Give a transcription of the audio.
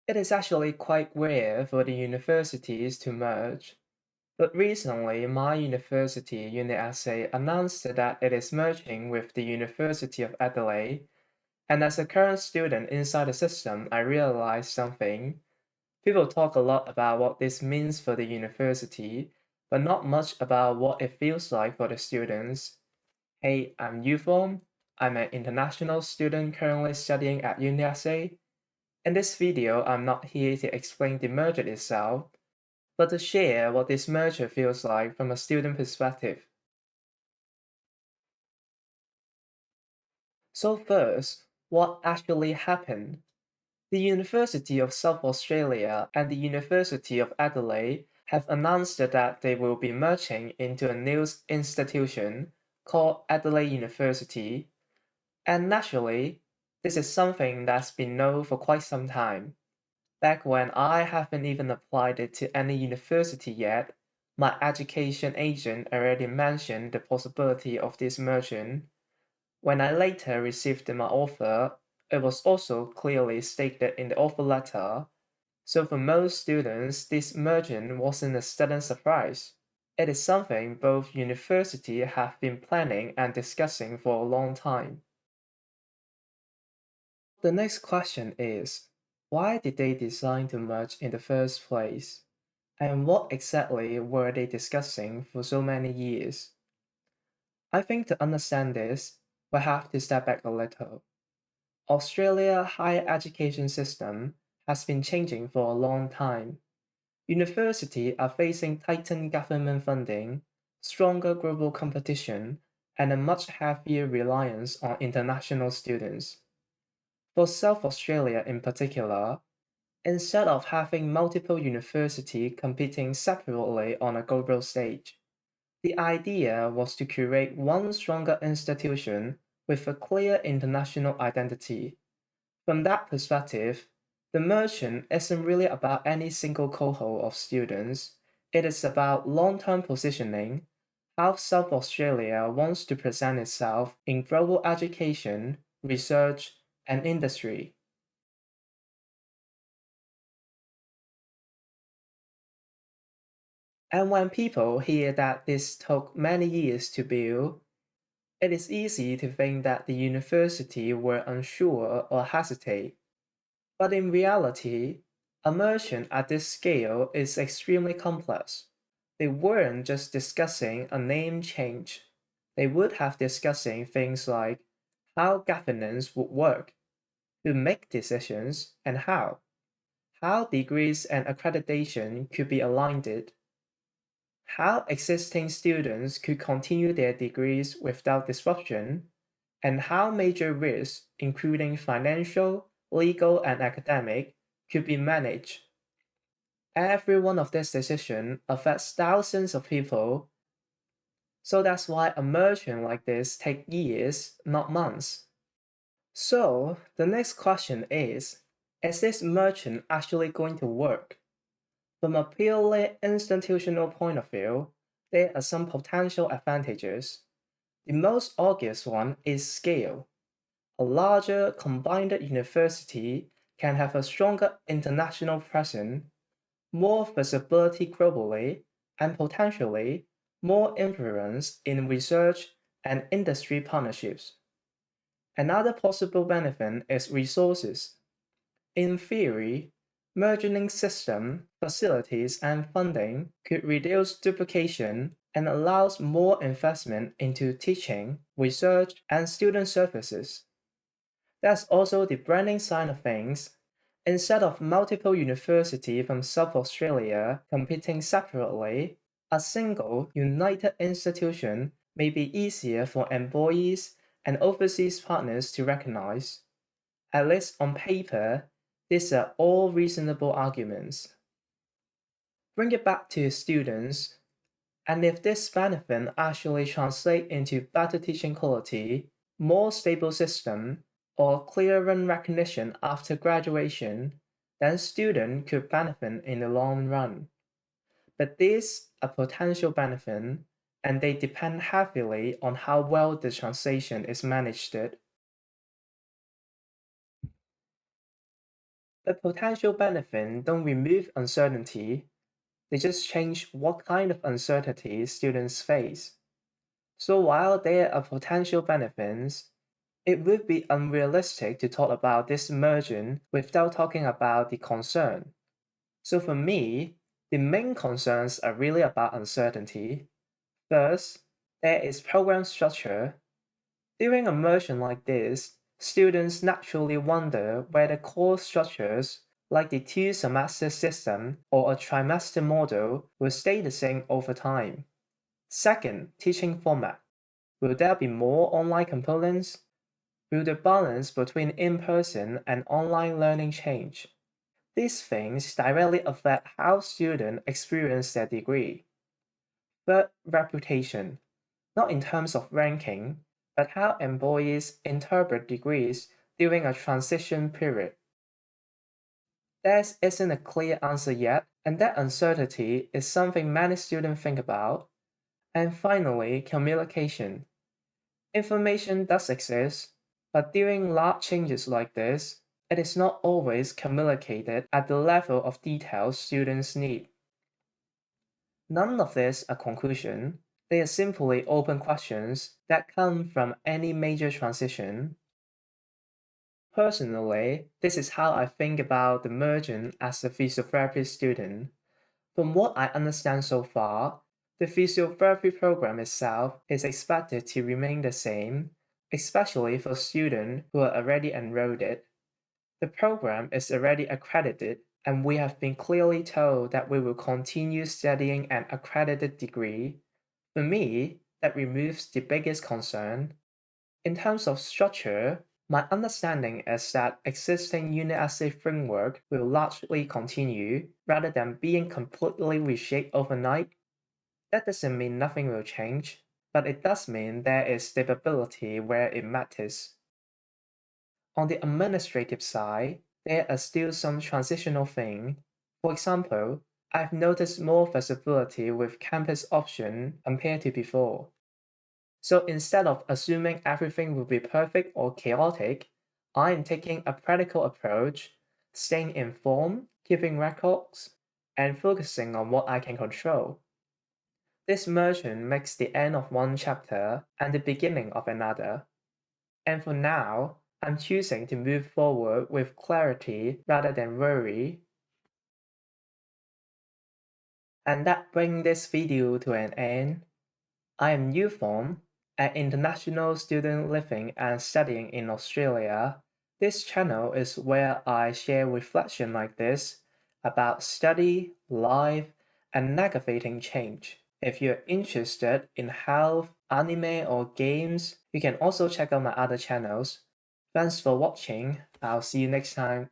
It is actually quite rare for the universities to merge, but recently my university, UniSA, announced that it is merging with the University of Adelaide, and as a current student inside the system, I realized something. People talk a lot about what this means for the university, but not much about what it feels like for the students. Hey, I'm YUFORM. I'm an international student currently studying at UniSA. In this video, I'm not here to explain the merger itself, but to share what this merger feels like from a student perspective. So first, what actually happened? The University of South Australia and the University of Adelaide have announced that they will be merging into a new institution called Adelaide University, and naturally, this is something that's been known for quite some time. Back when I haven't even applied it to any university yet, my education agent already mentioned the possibility of this merging. When I later received my offer, it was also clearly stated in the offer letter, so for most students, this merging wasn't a sudden surprise. It is something both universities have been planning and discussing for a long time. The next question is, why did they decide to merge in the first place? And what exactly were they discussing for so many years? I think to understand this, we have to step back a little. Australia's higher education system has been changing for a long time. Universities are facing tightened government funding, stronger global competition, and a much heavier reliance on international students. For South Australia in particular, instead of having multiple universities competing separately on a global stage, the idea was to create one stronger institution with a clear international identity. From that perspective, the merchant isn't really about any single cohort of students, it is about long term positioning, how South Australia wants to present itself in global education, research, and industry. And when people hear that this took many years to build, it is easy to think that the university were unsure or hesitate. But in reality, immersion at this scale is extremely complex. They weren't just discussing a name change. They would have discussing things like how governance would work, who make decisions, and how degrees and accreditation could be aligned, how existing students could continue their degrees without disruption, and how major risks, including financial, legal, and academic, could be managed. Every one of these decisions affects thousands of people, so that's why a merger like this takes years, not months. So, the next question is this merger actually going to work? From a purely institutional point of view, there are some potential advantages. The most obvious one is scale. A larger combined university can have a stronger international presence, more visibility globally, and potentially more influence in research and industry partnerships. Another possible benefit is resources. In theory, merging system, facilities, and funding could reduce duplication and allows more investment into teaching, research, and student services. That's also the branding side of things. Instead of multiple universities from South Australia competing separately, a single, united institution may be easier for employees and overseas partners to recognize. At least on paper, these are all reasonable arguments. Bring it back to students, and if this benefit actually translates into better teaching quality, more stable system, or clearer recognition after graduation, then students could benefit in the long run. But these are potential benefits, and they depend heavily on how well the translation is managed. The potential benefits don't remove uncertainty, they just change what kind of uncertainty students face. So while there are potential benefits, it would be unrealistic to talk about this merging without talking about the concern. So for me, the main concerns are really about uncertainty. First, there is program structure. During immersion like this, students naturally wonder whether core structures like the two-semester system or a trimester model will stay the same over time. Second, teaching format. Will there be more online components? Will the balance between in-person and online learning change? These things directly affect how students experience their degree. Third, reputation. Not in terms of ranking, but how employees interpret degrees during a transition period. There isn't a clear answer yet, and that uncertainty is something many students think about. And finally, communication. Information does exist, but during large changes like this, it is not always communicated at the level of detail students need. None of this a conclusion, they are simply open questions that come from any major transition. Personally, this is how I think about the merging as a physiotherapy student. From what I understand so far, the physiotherapy program itself is expected to remain the same, especially for students who are already enrolled it. The program is already accredited, and we have been clearly told that we will continue studying an accredited degree. For me, that removes the biggest concern. In terms of structure, my understanding is that existing unit essay framework will largely continue rather than being completely reshaped overnight. That doesn't mean nothing will change, but it does mean there is stability where it matters. On the administrative side, there are still some transitional things. For example, I've noticed more flexibility with campus option compared to before. So instead of assuming everything will be perfect or chaotic, I am taking a practical approach, staying informed, keeping records, and focusing on what I can control. This merging makes the end of one chapter and the beginning of another. And for now, I'm choosing to move forward with clarity rather than worry. And that brings this video to an end. I am YUFORM, an international student living and studying in Australia. This channel is where I share reflection like this about study, life, and navigating change. If you're interested in health, anime, or games, you can also check out my other channels. Thanks for watching. I'll see you next time.